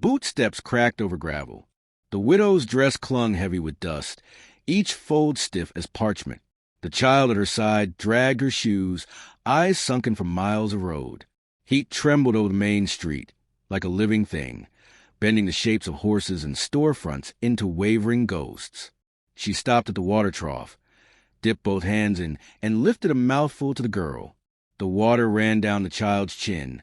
Boot steps cracked over gravel. The widow's dress clung heavy with dust, each fold stiff as parchment. The child at her side dragged her shoes, eyes sunken from miles of road. Heat trembled over the main street, like a living thing, bending the shapes of horses and storefronts into wavering ghosts. She stopped at the water trough, dipped both hands in, and lifted a mouthful to the girl. The water ran down the child's chin,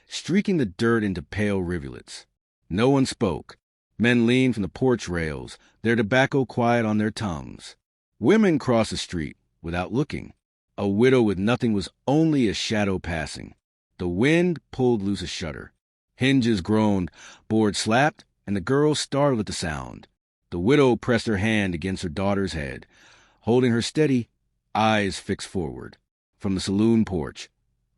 streaking the dirt into pale rivulets. No one spoke. Men leaned from the porch rails, their tobacco quiet on their tongues. Women crossed the street, without looking. A widow with nothing was only a shadow passing. The wind pulled loose a shutter. Hinges groaned, boards slapped, and the girl startled at the sound. The widow pressed her hand against her daughter's head, holding her steady, eyes fixed forward. From the saloon porch,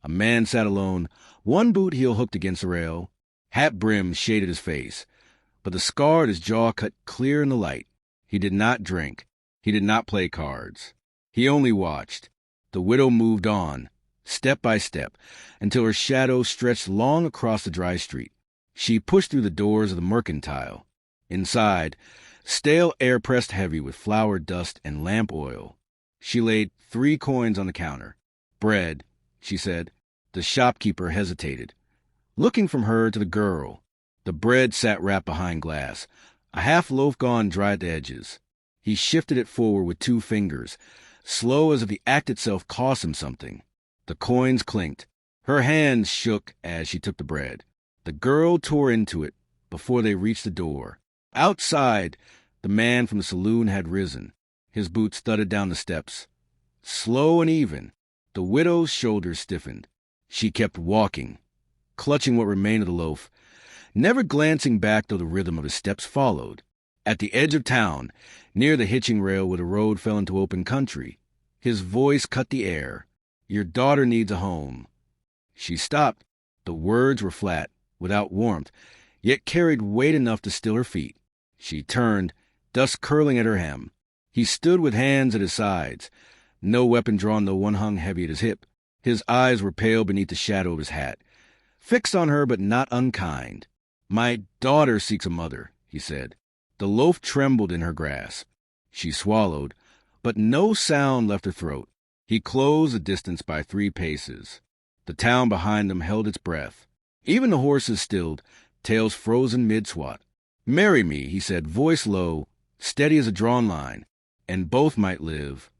a man sat alone, one boot heel hooked against the rail. Hat brim shaded his face, but the scar at his jaw cut clear in the light. He did not drink. He did not play cards. He only watched. The widow moved on, step by step, until her shadow stretched long across the dry street. She pushed through the doors of the mercantile. Inside, stale air pressed heavy with flour dust and lamp oil. She laid 3 coins on the counter. "Bread," she said. The shopkeeper hesitated, looking from her to the girl. The bread sat wrapped behind glass, a half loaf gone dry at the edges. He shifted it forward with 2 fingers, slow as if the act itself cost him something. The coins clinked. Her hands shook as she took the bread. The girl tore into it before they reached the door. Outside, the man from the saloon had risen. His boots thudded down the steps. Slow and even, the widow's shoulders stiffened. She kept walking, clutching what remained of the loaf, never glancing back though the rhythm of his steps followed. At the edge of town, near the hitching rail where the road fell into open country, his voice cut the air. "Your daughter needs a home." She stopped. The words were flat, without warmth, yet carried weight enough to still her feet. She turned, dust curling at her hem. He stood with hands at his sides, no weapon drawn though one hung heavy at his hip. His eyes were pale beneath the shadow of his hat, fixed on her but not unkind. "My daughter seeks a mother," he said. The loaf trembled in her grasp. She swallowed, but no sound left her throat. He closed the distance by 3 paces. The town behind them held its breath. Even the horses stilled, tails frozen mid-swat. "Marry me," he said, voice low, steady as a drawn line, "and both might live."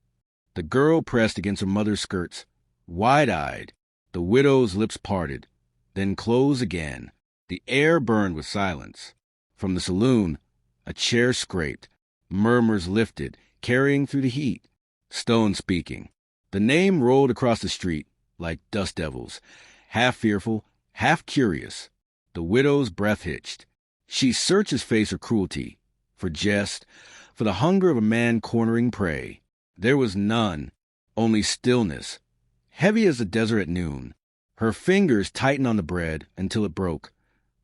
The girl pressed against her mother's skirts, wide-eyed. The widow's lips parted, then closed again. The air burned with silence. From the saloon, a chair scraped, murmurs lifted, carrying through the heat. Stone speaking. The name rolled across the street like dust devils, half fearful, half curious. The widow's breath hitched. She searched his face for cruelty, for jest, for the hunger of a man cornering prey. There was none, only stillness, heavy as the desert at noon. Her fingers tightened on the bread until it broke,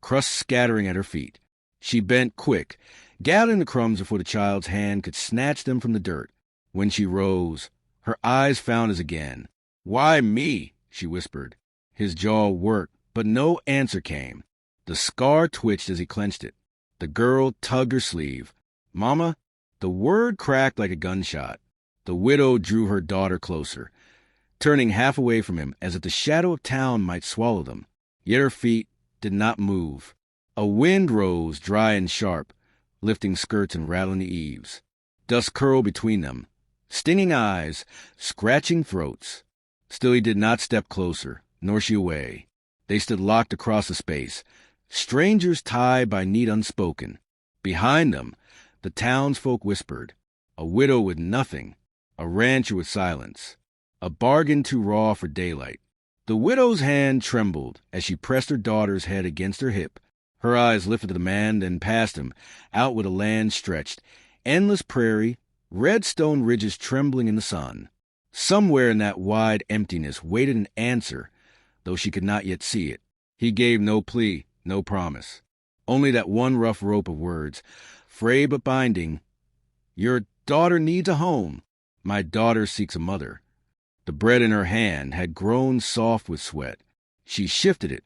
crust scattering at her feet. She bent quick, gathering the crumbs before the child's hand could snatch them from the dirt. When she rose, her eyes found his again. "Why me?" she whispered. His jaw worked, but no answer came. The scar twitched as he clenched it. The girl tugged her sleeve. "Mama?" The word cracked like a gunshot. The widow drew her daughter closer, turning half away from him as if the shadow of town might swallow them. Yet her feet did not move. A wind rose, dry and sharp, lifting skirts and rattling the eaves. Dust curled between them, stinging eyes, scratching throats. Still he did not step closer, nor she away. They stood locked across the space, strangers tied by need unspoken. Behind them, the townsfolk whispered. A widow with nothing, a rancher with silence, a bargain too raw for daylight. The widow's hand trembled as she pressed her daughter's head against her hip. Her eyes lifted to the man, then past him, out where the land stretched, endless prairie, red stone ridges trembling in the sun. Somewhere in that wide emptiness waited an answer, though she could not yet see it. He gave no plea, no promise, only that one rough rope of words, frayed but binding. "Your daughter needs a home. My daughter seeks a mother." The bread in her hand had grown soft with sweat. She shifted it,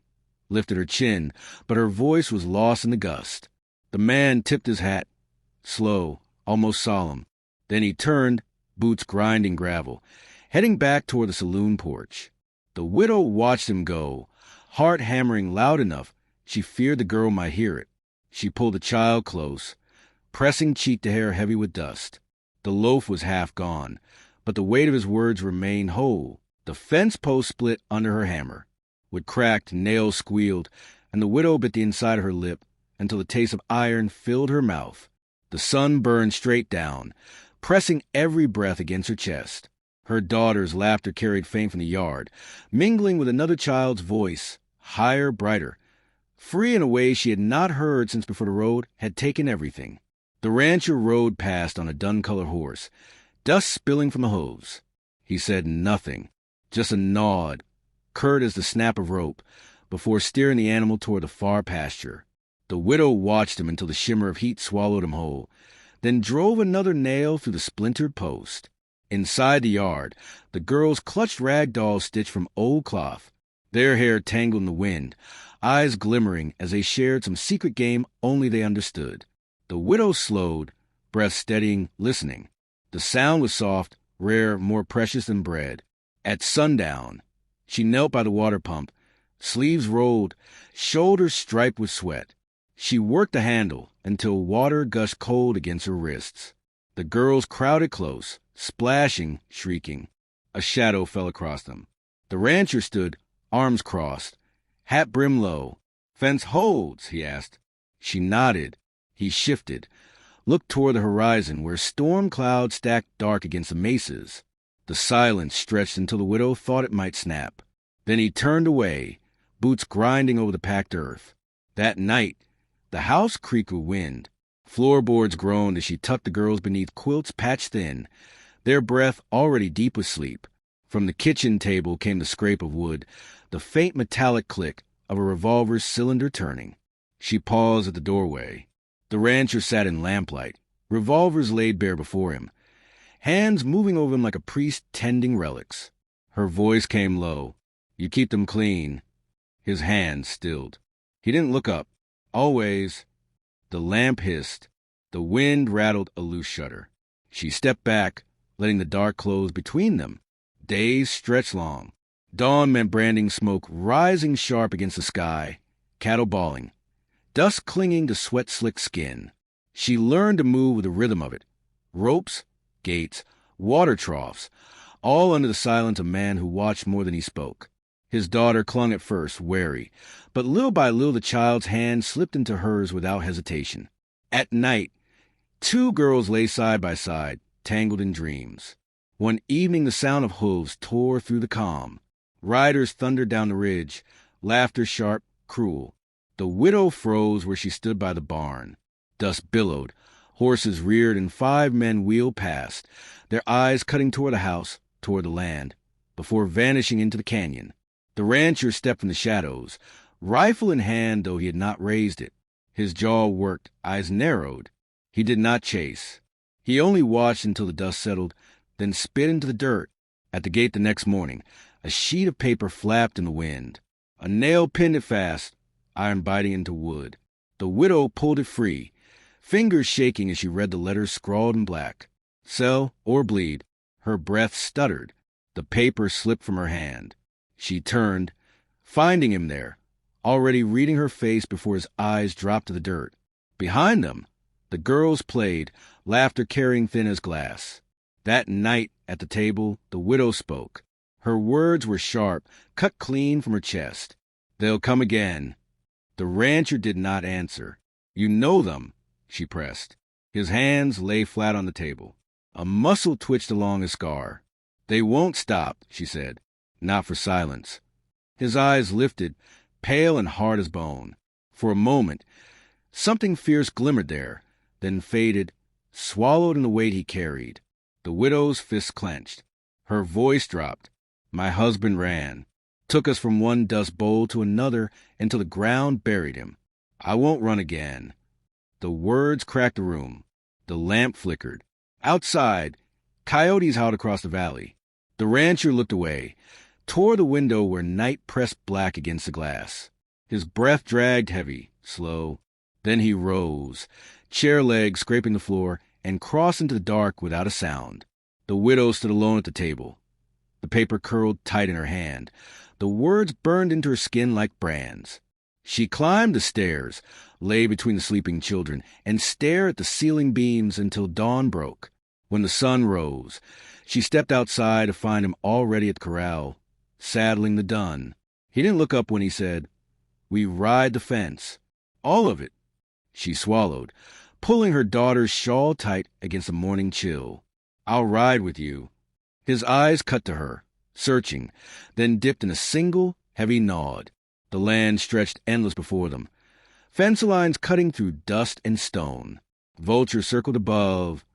lifted her chin, but her voice was lost in the gust. The man tipped his hat, slow, almost solemn. Then he turned, boots grinding gravel, heading back toward the saloon porch. The widow watched him go, heart hammering loud enough she feared the girl might hear it. She pulled the child close, pressing cheek to hair heavy with dust. The loaf was half gone, but the weight of his words remained whole. The fence post split under her hammer. With cracked, nails squealed, and the widow bit the inside of her lip until the taste of iron filled her mouth. The sun burned straight down, pressing every breath against her chest. Her daughter's laughter carried faint from the yard, mingling with another child's voice, higher, brighter, free in a way she had not heard since before the road had taken everything. The rancher rode past on a dun-colored horse, dust spilling from the hooves. He said nothing, just a nod, curt as the snap of rope, before steering the animal toward the far pasture. The widow watched him until the shimmer of heat swallowed him whole, then drove another nail through the splintered post. Inside the yard, the girls clutched rag dolls stitched from old cloth, their hair tangled in the wind, eyes glimmering as they shared some secret game only they understood. The widow slowed, breath steadying, listening. The sound was soft, rare, more precious than bread. At sundown, she knelt by the water pump, sleeves rolled, shoulders striped with sweat. She worked the handle until water gushed cold against her wrists. The girls crowded close, splashing, shrieking. A shadow fell across them. The rancher stood, arms crossed, hat brim low. "Fence holds?" he asked. She nodded. He shifted, looked toward the horizon where storm clouds stacked dark against the mesas. The silence stretched until the widow thought it might snap. Then he turned away, boots grinding over the packed earth. That night, the house creaked with wind. Floorboards groaned as she tucked the girls beneath quilts patched thin, their breath already deep with sleep. From the kitchen table came the scrape of wood, the faint metallic click of a revolver's cylinder turning. She paused at the doorway. The rancher sat in lamplight, revolvers laid bare before him, hands moving over him like a priest tending relics. Her voice came low. "You keep them clean." His hands stilled. He didn't look up. "Always." The lamp hissed. The wind rattled a loose shutter. She stepped back, letting the dark close between them. Days stretched long. Dawn meant branding smoke rising sharp against the sky, cattle bawling, dust clinging to sweat-slicked skin. She learned to move with the rhythm of it. Ropes, gates, water troughs, all under the silence of a man who watched more than he spoke. His daughter clung at first, wary, but little by little the child's hand slipped into hers without hesitation. At night, two girls lay side by side, tangled in dreams. One evening the sound of hooves tore through the calm. Riders thundered down the ridge, laughter sharp, cruel. The widow froze where she stood by the barn. Dust billowed, horses reared, and 5 men wheeled past, their eyes cutting toward the house, toward the land, before vanishing into the canyon. The rancher stepped from the shadows, rifle in hand though he had not raised it. His jaw worked, eyes narrowed. He did not chase. He only watched until the dust settled, then spit into the dirt. At the gate the next morning, a sheet of paper flapped in the wind. A nail pinned it fast, iron biting into wood. The widow pulled it free, fingers shaking as she read the letters scrawled in black. Sell or bleed. Her breath stuttered. The paper slipped from her hand. She turned, finding him there, already reading her face before his eyes dropped to the dirt. Behind them, the girls played, laughter carrying thin as glass. That night at the table, the widow spoke. Her words were sharp, cut clean from her chest. "They'll come again." The rancher did not answer. "You know them," she pressed. His hands lay flat on the table. A muscle twitched along his scar. "They won't stop," she said. Not for silence. His eyes lifted, pale and hard as bone. For a moment, something fierce glimmered there, then faded, swallowed in the weight he carried. The widow's fists clenched. Her voice dropped. "My husband ran, took us from one dust bowl to another until the ground buried him. I won't run again." The words cracked the room. The lamp flickered. Outside, coyotes howled across the valley. The rancher looked away, toward the window where night pressed black against the glass. His breath dragged heavy, slow. Then he rose, chair legs scraping the floor, and crossed into the dark without a sound. The widow stood alone at the table. The paper curled tight in her hand. The words burned into her skin like brands. She climbed the stairs, lay between the sleeping children, and stared at the ceiling beams until dawn broke. When the sun rose, she stepped outside to find him already at the corral, saddling the dun. He didn't look up when he said, "We ride the fence. All of it." She swallowed, pulling her daughter's shawl tight against the morning chill. "I'll ride with you." His eyes cut to her, searching, then dipped in a single, heavy nod. The land stretched endless before them, fence lines cutting through dust and stone. Vultures circled above,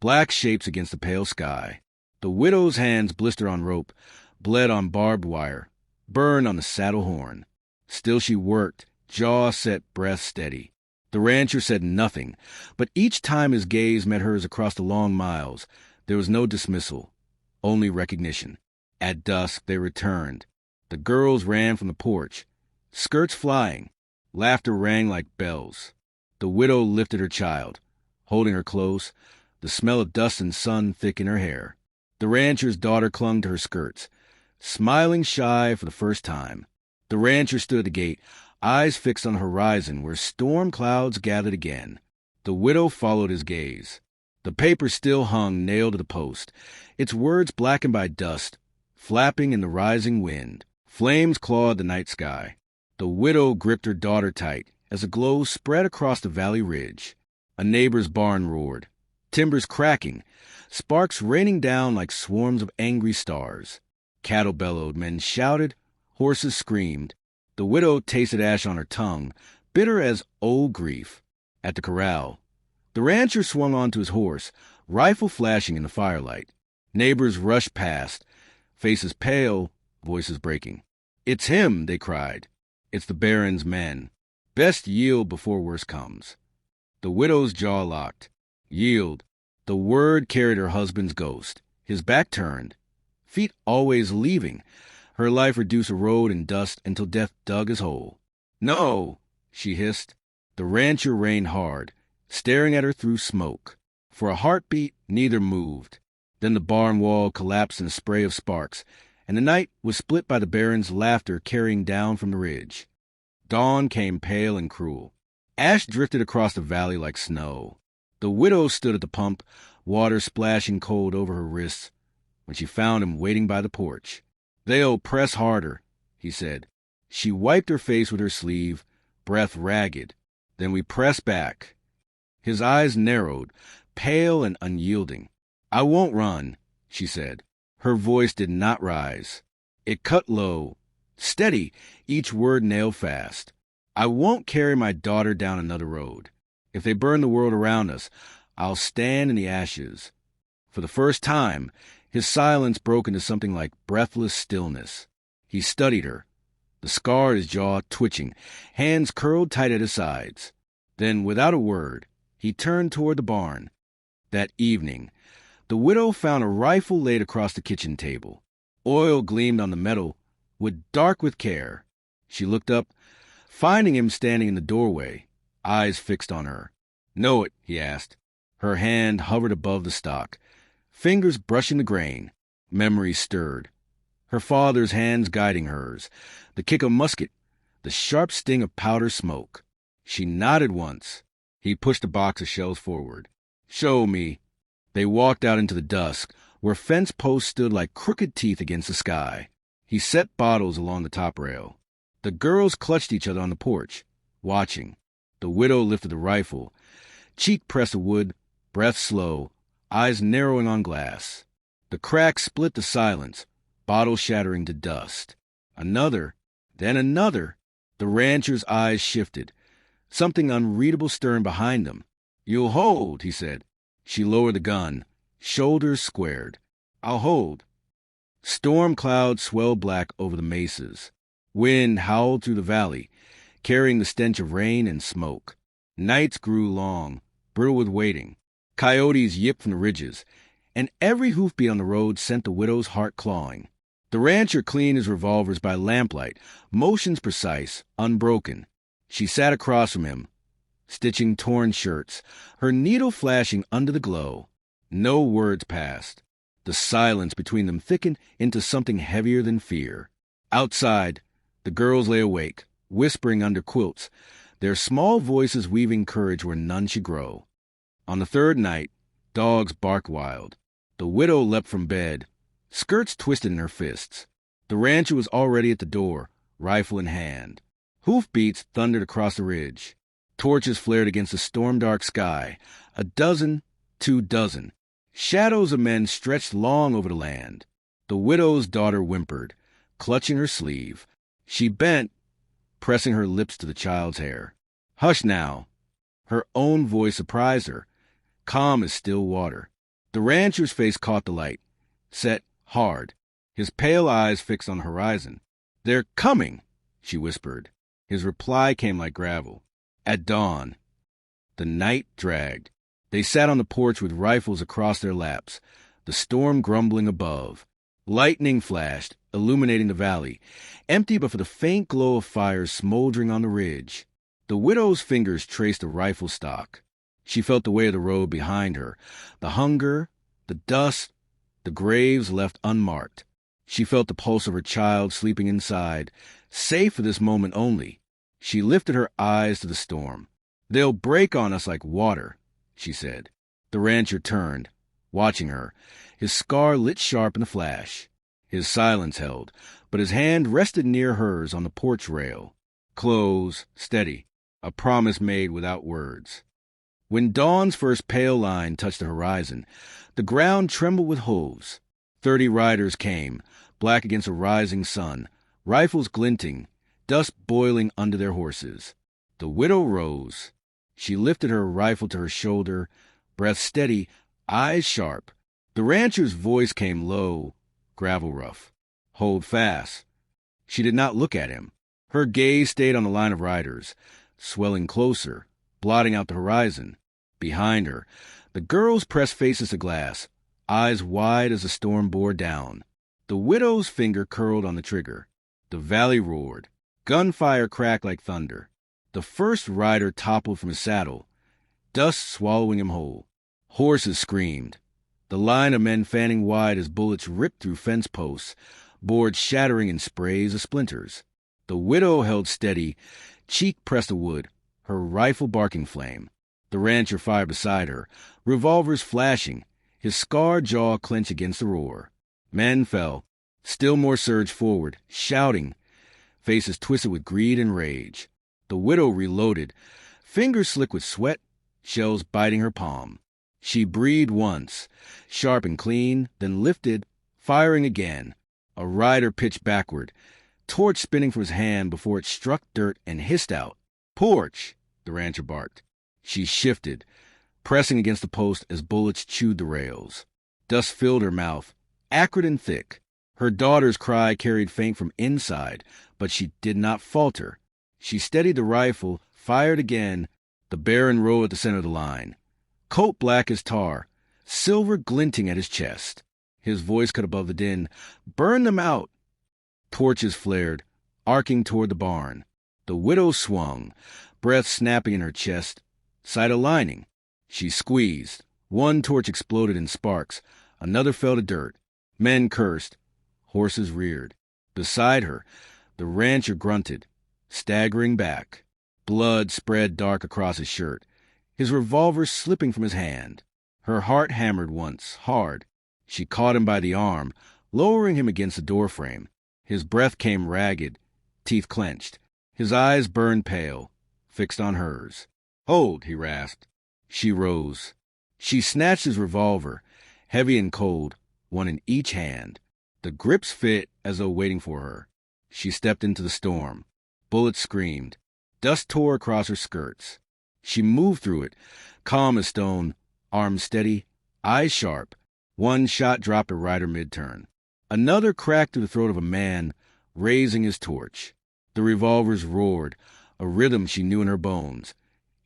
black shapes against the pale sky. The widow's hands blistered on rope, bled on barbed wire, burned on the saddle horn. Still she worked, jaw set, breath steady. The rancher said nothing, but each time his gaze met hers across the long miles, there was no dismissal, only recognition. At dusk they returned. The girls ran from the porch, skirts flying. Laughter rang like bells. The widow lifted her child, holding her close, the smell of dust and sun thick in her hair. The rancher's daughter clung to her skirts, smiling shy for the first time. The rancher stood at the gate, eyes fixed on the horizon where storm clouds gathered again. The widow followed his gaze. The paper still hung nailed to the post, its words blackened by dust, flapping in the rising wind. Flames clawed the night sky. The widow gripped her daughter tight as a glow spread across the valley ridge. A neighbor's barn roared, timbers cracking, sparks raining down like swarms of angry stars. Cattle bellowed, men shouted, horses screamed. The widow tasted ash on her tongue, bitter as old grief. At the corral, the rancher swung onto his horse, rifle flashing in the firelight. Neighbors rushed past, faces pale, voices breaking. "It's him," they cried. "It's the Baron's men. Best yield before worse comes." The widow's jaw locked. Yield. The word carried her husband's ghost. His back turned, feet always leaving, her life reduced to road and dust until death dug his hole. "No," she hissed. The rancher reined hard, staring at her through smoke. For a heartbeat, neither moved. Then the barn wall collapsed in a spray of sparks, and the night was split by the Baron's laughter carrying down from the ridge. Dawn came pale and cruel. Ash drifted across the valley like snow. The widow stood at the pump, water splashing cold over her wrists, when she found him waiting by the porch. "They'll press harder," he said. She wiped her face with her sleeve, breath ragged. "Then we press back." His eyes narrowed, pale and unyielding. "I won't run," she said. Her voice did not rise. It cut low, steady, each word nailed fast. "I won't carry my daughter down another road. If they burn the world around us, I'll stand in the ashes." For the first time, his silence broke into something like breathless stillness. He studied her, the scar at his jaw twitching, hands curled tight at his sides. Then, without a word, he turned toward the barn. That evening, the widow found a rifle laid across the kitchen table. Oil gleamed on the metal, wood dark with care. She looked up, finding him standing in the doorway, eyes fixed on her. "Know it?" he asked. Her hand hovered above the stock, fingers brushing the grain. Memories stirred. Her father's hands guiding hers, the kick of musket, the sharp sting of powder smoke. She nodded once. He pushed a box of shells forward. "Show me." They walked out into the dusk, where fence posts stood like crooked teeth against the sky. He set bottles along the top rail. The girls clutched each other on the porch, watching. The widow lifted the rifle, cheek pressed to wood, breath slow, eyes narrowing on glass. The crack split the silence, bottle shattering to dust. Another, then another. The rancher's eyes shifted, something unreadable stirring behind them. "You'll hold," he said. She lowered the gun, shoulders squared. "I'll hold." Storm clouds swelled black over the mesas. Wind howled through the valley, carrying the stench of rain and smoke. Nights grew long, brittle with waiting. Coyotes yipped from the ridges, and every hoofbeat on the road sent the widow's heart clawing. The rancher cleaned his revolvers by lamplight, motions precise, unbroken. She sat across from him, stitching torn shirts, her needle flashing under the glow. No words passed. The silence between them thickened into something heavier than fear. Outside, the girls lay awake, whispering under quilts, their small voices weaving courage where none should grow. On the third night, dogs barked wild. The widow leapt from bed, skirts twisted in her fists. The rancher was already at the door, rifle in hand. Hoofbeats thundered across the ridge. Torches flared against the storm-dark sky. 2 dozen. Shadows of men stretched long over the land. The widow's daughter whimpered, clutching her sleeve. She bent, pressing her lips to the child's hair. Hush now. Her own voice surprised her, calm as still water. The rancher's face caught the light, set hard, his pale eyes fixed on the horizon. They're coming, she whispered. His reply came like gravel. At dawn. The night dragged. They sat on the porch with rifles across their laps, the storm grumbling above. Lightning flashed, illuminating the valley, empty but for the faint glow of fires smoldering on the ridge. The widow's fingers traced the rifle stock. She felt the weight of the road behind her, the hunger, the dust, the graves left unmarked. She felt the pulse of her child sleeping inside, safe for this moment only. She lifted her eyes to the storm. They'll break on us like water, she said. The rancher turned, watching her, his scar lit sharp in the flash. His silence held, but his hand rested near hers on the porch rail. Close, steady, a promise made without words. When dawn's first pale line touched the horizon, the ground trembled with hooves. 30 riders came, black against a rising sun, rifles glinting, dust boiling under their horses. The widow rose. She lifted her rifle to her shoulder, breath steady, eyes sharp. The rancher's voice came low, gravel rough. Hold fast. She did not look at him. Her gaze stayed on the line of riders, swelling closer, blotting out the horizon. Behind her, the girls pressed faces to glass, eyes wide as the storm bore down. The widow's finger curled on the trigger. The valley roared. Gunfire cracked like thunder. The first rider toppled from his saddle, dust swallowing him whole. Horses screamed. The line of men fanning wide as bullets ripped through fence posts, boards shattering in sprays of splinters. The widow held steady, cheek pressed to wood, her rifle barking flame. The rancher fired beside her, revolvers flashing, his scarred jaw clenched against the roar. Men fell. Still more surged forward, shouting, faces twisted with greed and rage. The widow reloaded, fingers slick with sweat, shells biting her palm. She breathed once, sharp and clean, then lifted, firing again. A rider pitched backward, torch spinning from his hand before it struck dirt and hissed out. Porch, the rancher barked. She shifted, pressing against the post as bullets chewed the rails. Dust filled her mouth, acrid and thick. Her daughter's cry carried faint from inside, but she did not falter. She steadied the rifle, fired again, the Baron rode at the center of the line. Coat black as tar, silver glinting at his chest. His voice cut above the din. Burn them out! Torches flared, arcing toward the barn. The widow swung, breath snapping in her chest, sight aligning. She squeezed. One torch exploded in sparks. Another fell to dirt. Men cursed. Horses reared. Beside her, the rancher grunted, staggering back. Blood spread dark across his shirt, his revolver slipping from his hand. Her heart hammered once, hard. She caught him by the arm, lowering him against the doorframe. His breath came ragged, teeth clenched. His eyes burned pale, fixed on hers. Hold, he rasped. She rose. She snatched his revolver, heavy and cold, one in each hand. The grips fit as though waiting for her. She stepped into the storm. Bullets screamed. Dust tore across her skirts. She moved through it, calm as stone, arms steady, eyes sharp. One shot dropped a rider mid-turn. Another cracked through the throat of a man, raising his torch. The revolvers roared, a rhythm she knew in her bones.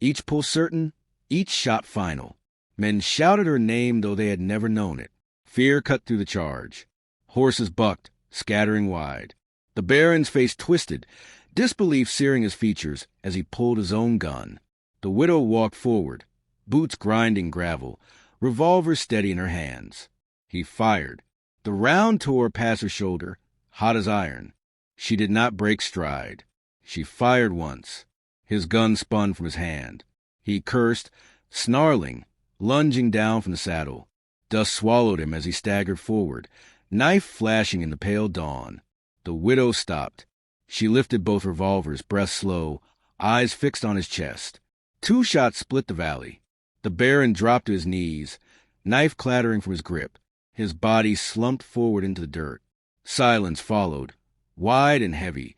Each pull certain, each shot final. Men shouted her name though they had never known it. Fear cut through the charge. Horses bucked, scattering wide. The Baron's face twisted, disbelief searing his features as he pulled his own gun. The widow walked forward, boots grinding gravel, revolver steady in her hands. He fired. The round tore past her shoulder, hot as iron. She did not break stride. She fired once. His gun spun from his hand. He cursed, snarling, lunging down from the saddle. Dust swallowed him as he staggered forward, knife flashing in the pale dawn. The widow stopped. She lifted both revolvers, breath slow, eyes fixed on his chest. 2 shots split the valley. The Baron dropped to his knees, knife clattering from his grip. His body slumped forward into the dirt. Silence followed, wide and heavy,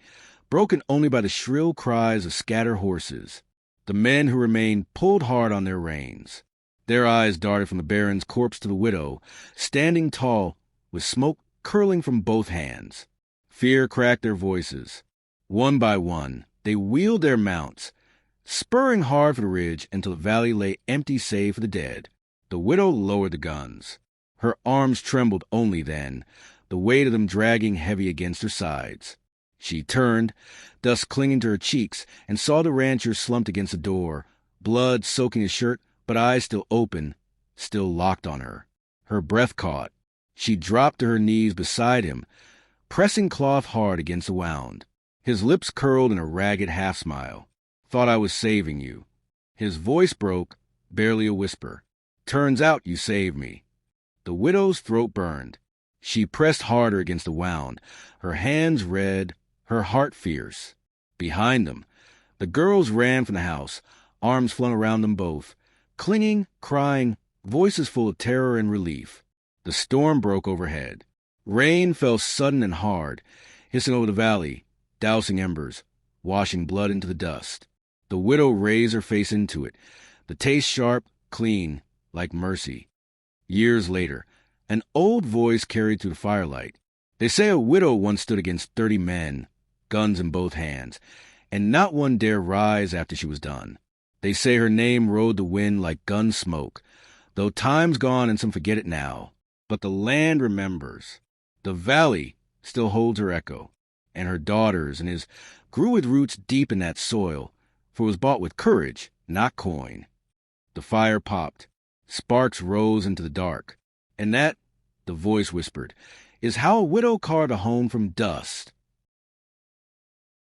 broken only by the shrill cries of scattered horses. The men who remained pulled hard on their reins. Their eyes darted from the Baron's corpse to the widow, standing tall, with smoke curling from both hands. Fear cracked their voices. One by one, they wheeled their mounts, spurring hard for the ridge until the valley lay empty save for the dead. The widow lowered the guns. Her arms trembled only then, the weight of them dragging heavy against her sides. She turned, dust clinging to her cheeks, and saw the rancher slumped against the door, blood soaking his shirt, but eyes still open, still locked on her. Her breath caught. She dropped to her knees beside him, pressing cloth hard against the wound. His lips curled in a ragged half-smile. "Thought I was saving you." His voice broke, barely a whisper. "Turns out you saved me." The widow's throat burned. She pressed harder against the wound, her hands red, her heart fierce. Behind them, the girls ran from the house, arms flung around them both, clinging, crying, voices full of terror and relief. The storm broke overhead. Rain fell sudden and hard, hissing over the valley, dousing embers, washing blood into the dust. The widow raised her face into it, the taste sharp, clean, like mercy. Years later, an old voice carried through the firelight. They say a widow once stood against 30 men, guns in both hands, and not one dare rise after she was done. They say her name rode the wind like gun smoke, though time's gone and some forget it now. But the land remembers. The valley still holds her echo, and her daughters and his grew with roots deep in that soil, for it was bought with courage, not coin. The fire popped. Sparks rose into the dark. And that, the voice whispered, is how a widow carved a home from dust.